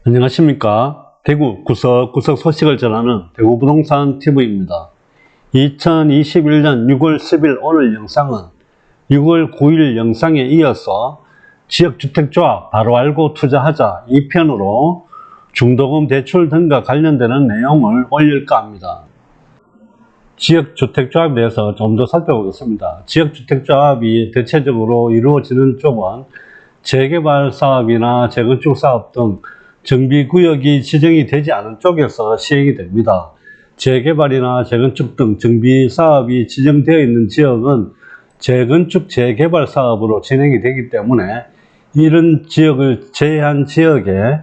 안녕하십니까. 대구 구석구석 소식을 전하는 대구부동산 TV입니다. 2021년 6월 10일 오늘 영상은 6월 9일 영상에 이어서 지역주택조합 바로 알고 투자하자 2편으로 중도금 대출 등과 관련되는 내용을 올릴까 합니다. 지역주택조합에 대해서 좀 더 살펴보겠습니다. 지역주택조합이 대체적으로 이루어지는 쪽은 재개발 사업이나 재건축 사업 등 정비구역이 지정이 되지 않은 쪽에서 시행이 됩니다. 재개발이나 재건축 등 정비사업이 지정되어 있는 지역은 재건축 재개발 사업으로 진행이 되기 때문에 이런 지역을 제외한 지역에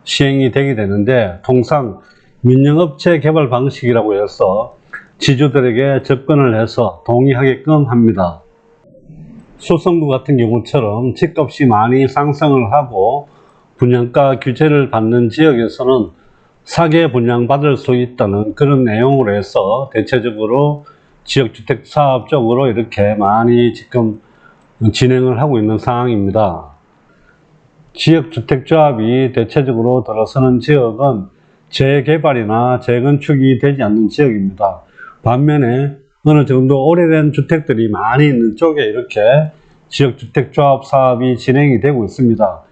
시행이 되게 되는데, 통상 민영업체 개발 방식이라고 해서 지주들에게 접근을 해서 동의하게끔 합니다. 수성구 같은 경우처럼 집값이 많이 상승을 하고 분양가 규제를 받는 지역에서는 사개 분양받을 수 있다는 그런 내용으로 해서 대체적으로 지역주택 사업 쪽으로 이렇게 많이 지금 진행을 하고 있는 상황입니다. 지역주택조합이 대체적으로 들어서는 지역은 재개발이나 재건축이 되지 않는 지역입니다. 반면에 어느 정도 오래된 주택들이 많이 있는 쪽에 이렇게 지역주택조합 사업이 진행이 되고 있습니다.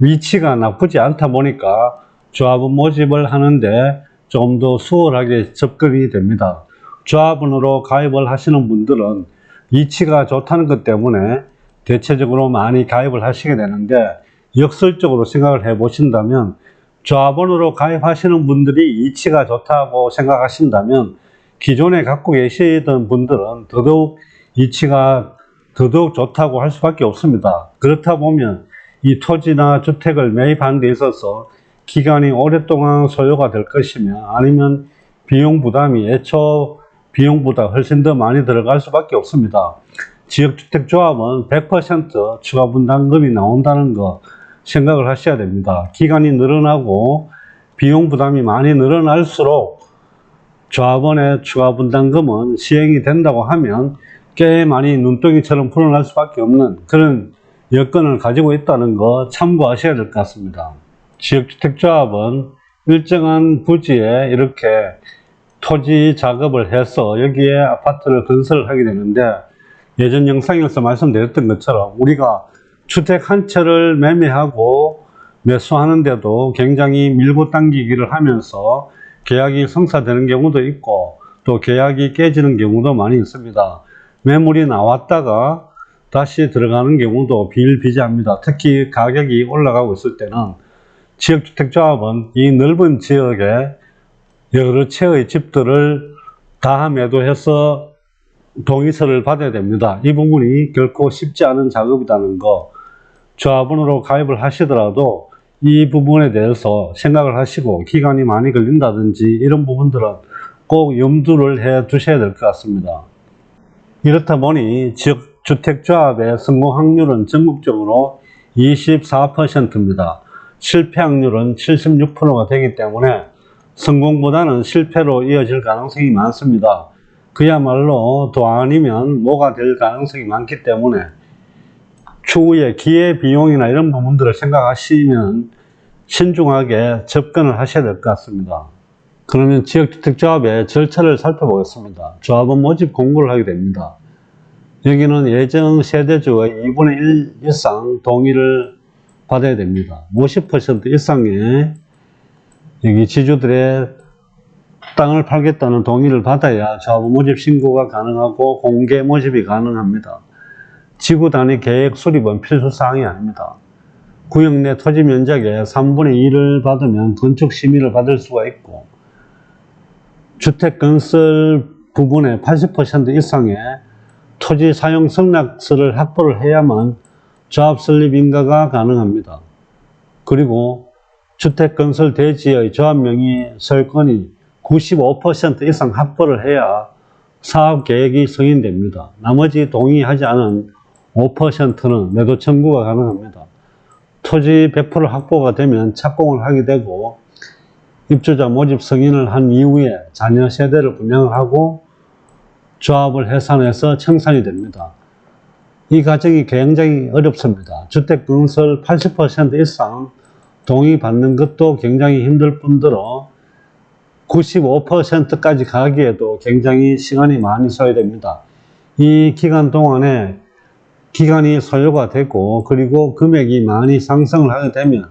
위치가 나쁘지 않다 보니까 조합원 모집을 하는데 좀 더 수월하게 접근이 됩니다. 조합원으로 가입을 하시는 분들은 위치가 좋다는 것 때문에 대체적으로 많이 가입을 하시게 되는데, 역설적으로 생각을 해 보신다면 조합원으로 가입하시는 분들이 위치가 좋다고 생각하신다면 기존에 갖고 계시던 분들은 더더욱 위치가 더더욱 좋다고 할 수밖에 없습니다. 그렇다 보면 이 토지나 주택을 매입하는 데 있어서 기간이 오랫동안 소요가 될 것이며, 아니면 비용 부담이 애초 비용보다 훨씬 더 많이 들어갈 수밖에 없습니다. 지역주택조합은 100% 추가 분담금이 나온다는 거 생각을 하셔야 됩니다. 기간이 늘어나고 비용 부담이 많이 늘어날수록 조합원의 추가 분담금은 시행이 된다고 하면 꽤 많이 눈덩이처럼 불어날 수밖에 없는 그런 여건을 가지고 있다는 거 참고하셔야 될 것 같습니다. 지역주택조합은 일정한 부지에 이렇게 토지 작업을 해서 여기에 아파트를 건설을 하게 되는데, 예전 영상에서 말씀드렸던 것처럼 우리가 주택 한 채를 매매하고 매수하는데도 굉장히 밀고 당기기를 하면서 계약이 성사되는 경우도 있고 또 계약이 깨지는 경우도 많이 있습니다. 매물이 나왔다가 다시 들어가는 경우도 비일비재합니다. 특히 가격이 올라가고 있을 때는 지역주택조합은 이 넓은 지역에 여러 채의 집들을 다 매도해서 동의서를 받아야 됩니다. 이 부분이 결코 쉽지 않은 작업이라는 거, 조합원으로 가입을 하시더라도 이 부분에 대해서 생각을 하시고 기간이 많이 걸린다든지 이런 부분들은 꼭 염두를 해 두셔야 될 것 같습니다. 이렇다 보니 지역주택조합의 성공 확률은 전국적으로 24%입니다. 실패 확률은 76%가 되기 때문에 성공보다는 실패로 이어질 가능성이 많습니다. 그야말로 도 아니면 뭐가 될 가능성이 많기 때문에 추후에 기회비용이나 이런 부분들을 생각하시면 신중하게 접근을 하셔야 될 것 같습니다. 그러면 지역주택조합의 절차를 살펴보겠습니다. 조합원 모집 공고를 하게 됩니다. 여기는 예정 세대주의 2분의 1 이상 동의를 받아야 됩니다. 50% 이상의 여기 지주들의 땅을 팔겠다는 동의를 받아야 조합원 모집 신고가 가능하고 공개 모집이 가능합니다. 지구 단위 계획 수립은 필수사항이 아닙니다. 구역 내 토지 면적의 3분의 2를 받으면 건축 심의를 받을 수가 있고, 주택 건설 부분의 80% 이상의 토지 사용 승낙서를 확보를 해야만 조합 설립 인가가 가능합니다. 그리고 주택 건설 대지의 조합 명의 소유권이 95% 이상 확보를 해야 사업 계획이 승인됩니다. 나머지 동의하지 않은 5%는 매도 청구가 가능합니다. 토지 100% 확보가 되면 착공을 하게 되고, 입주자 모집 승인을 한 이후에 자녀 세대를 분양을 하고 조합을 해산해서 청산이 됩니다. 이 과정이 굉장히 어렵습니다. 주택 건설 80% 이상 동의 받는 것도 굉장히 힘들 뿐더러 95%까지 가기에도 굉장히 시간이 많이 소요됩니다. 이 기간 동안에 기간이 소요가 되고 그리고 금액이 많이 상승을 하게 되면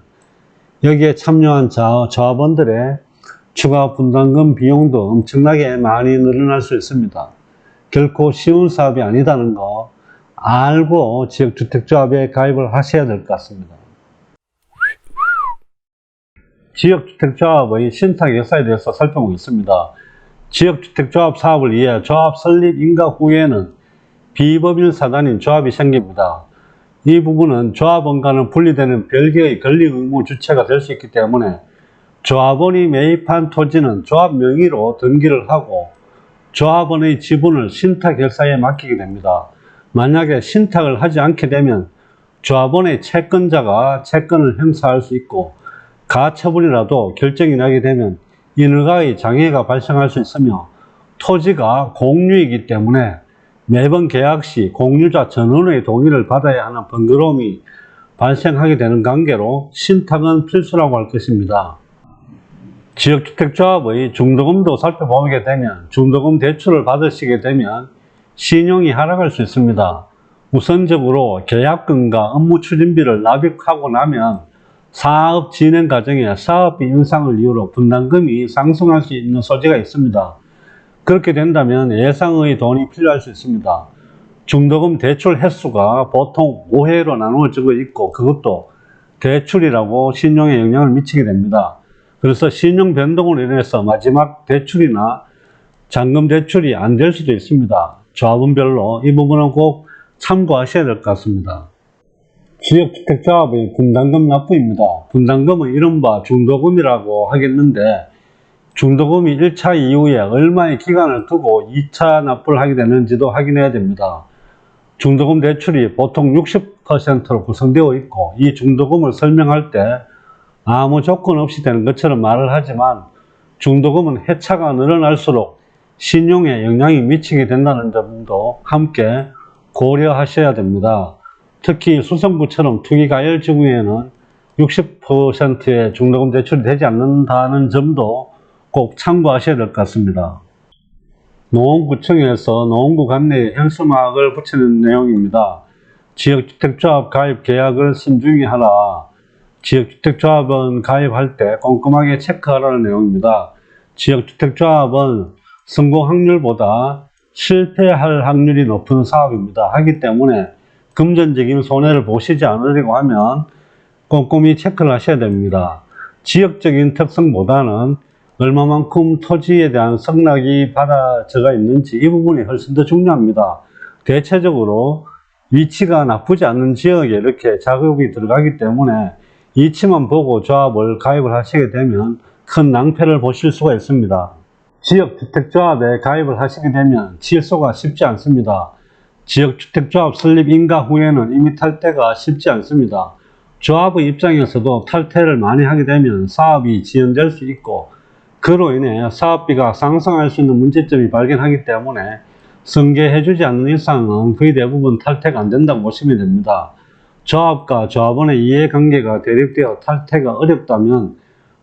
여기에 참여한 조합원들의 추가 분담금 비용도 엄청나게 많이 늘어날 수 있습니다. 결코 쉬운 사업이 아니다는 거 알고 지역주택조합에 가입을 하셔야 될 것 같습니다. 지역주택조합의 신탁 역사에 대해서 살펴보겠습니다. 지역주택조합 사업을 위해 조합 설립 인가 후에는 비법인 사단인 조합이 생깁니다. 이 부분은 조합원과는 분리되는 별개의 권리 의무 주체가 될 수 있기 때문에 조합원이 매입한 토지는 조합 명의로 등기를 하고 조합원의 지분을 신탁결사에 맡기게 됩니다. 만약에 신탁을 하지 않게 되면 조합원의 채권자가 채권을 행사할 수 있고 가처분이라도 결정이 나게 되면 인허가의 장애가 발생할 수 있으며 토지가 공유이기 때문에 매번 계약 시 공유자 전원의 동의를 받아야 하는 번거로움이 발생하게 되는 관계로 신탁은 필수라고 할 것입니다. 지역주택조합의 중도금도 살펴보게 되면 중도금 대출을 받으시게 되면 신용이 하락할 수 있습니다. 우선적으로 계약금과 업무 추진비를 납입하고 나면 사업 진행 과정에 사업비 인상을 이유로 분담금이 상승할 수 있는 소지가 있습니다. 그렇게 된다면 예상의 돈이 필요할 수 있습니다. 중도금 대출 횟수가 보통 5회로 나누어지고 있고 그것도 대출이라고 신용에 영향을 미치게 됩니다. 그래서 신용 변동으로 인해서 마지막 대출이나 잔금 대출이 안 될 수도 있습니다. 조합원별로 이 부분은 꼭 참고하셔야 될 것 같습니다. 지역주택조합의 분담금 납부입니다. 분담금은 이른바 중도금이라고 하겠는데 중도금이 1차 이후에 얼마의 기간을 두고 2차 납부를 하게 되는지도 확인해야 됩니다. 중도금 대출이 보통 60%로 구성되어 있고 이 중도금을 설명할 때 아무 조건 없이 되는 것처럼 말을 하지만 중도금은 회차가 늘어날수록 신용에 영향이 미치게 된다는 점도 함께 고려하셔야 됩니다. 특히 수성구처럼 투기과열지구에는 60%의 중도금 대출이 되지 않는다는 점도 꼭 참고하셔야 될 것 같습니다. 노원구청에서 노원구 관내에 현수막을 붙이는 내용입니다. 지역주택조합 가입 계약을 신중히 하라. 지역주택조합은 가입할 때 꼼꼼하게 체크하라는 내용입니다. 지역주택조합은 성공 확률보다 실패할 확률이 높은 사업입니다. 하기 때문에 금전적인 손해를 보시지 않으려고 하면 꼼꼼히 체크를 하셔야 됩니다. 지역적인 특성보다는 얼마만큼 토지에 대한 성락이 받아져가 있는지 이 부분이 훨씬 더 중요합니다. 대체적으로 위치가 나쁘지 않은 지역에 이렇게 작업이 들어가기 때문에 위치만 보고 조합을 가입을 하시게 되면 큰 낭패를 보실 수가 있습니다. 지역주택조합에 가입을 하시게 되면 취소가 쉽지 않습니다. 지역주택조합 설립 인가 후에는 이미 탈퇴가 쉽지 않습니다. 조합의 입장에서도 탈퇴를 많이 하게 되면 사업이 지연될 수 있고 그로 인해 사업비가 상승할 수 있는 문제점이 발견하기 때문에 승계해주지 않는 이상은 거의 대부분 탈퇴가 안 된다고 보시면 됩니다. 조합과 조합원의 이해관계가 대립되어 탈퇴가 어렵다면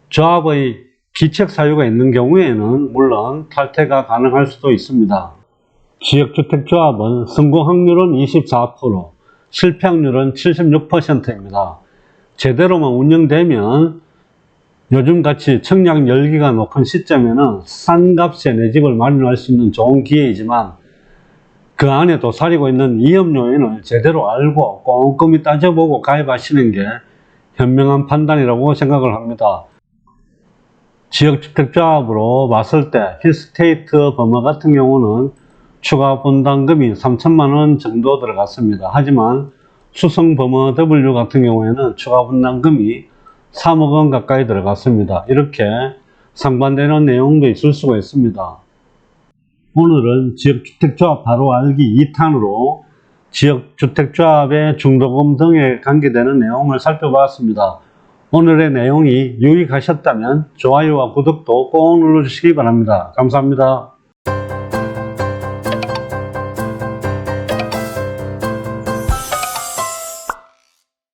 조합의 기책 사유가 있는 경우에는 물론 탈퇴가 가능할 수도 있습니다. 지역주택조합은 성공 확률은 24%, 실패 확률은 76%입니다. 제대로만 운영되면 요즘같이 청약 열기가 높은 시점에는 싼 값에 내 집을 마련할 수 있는 좋은 기회이지만 그 안에도 사리고 있는 위험 요인을 제대로 알고 꼼꼼히 따져보고 가입하시는 게 현명한 판단이라고 생각을 합니다. 지역주택조합으로 봤을 때 힐스테이트 버머 같은 경우는 추가 분담금이 3천만 원 정도 들어갔습니다. 하지만 수성 버머 W 같은 경우에는 추가 분담금이 3억 원 가까이 들어갔습니다. 이렇게 상반되는 내용도 있을 수가 있습니다. 오늘은 지역주택조합 바로 알기 2탄으로 지역주택조합의 중도금 등에 관계되는 내용을 살펴보았습니다. 오늘의 내용이 유익하셨다면 좋아요와 구독도 꼭 눌러주시기 바랍니다. 감사합니다.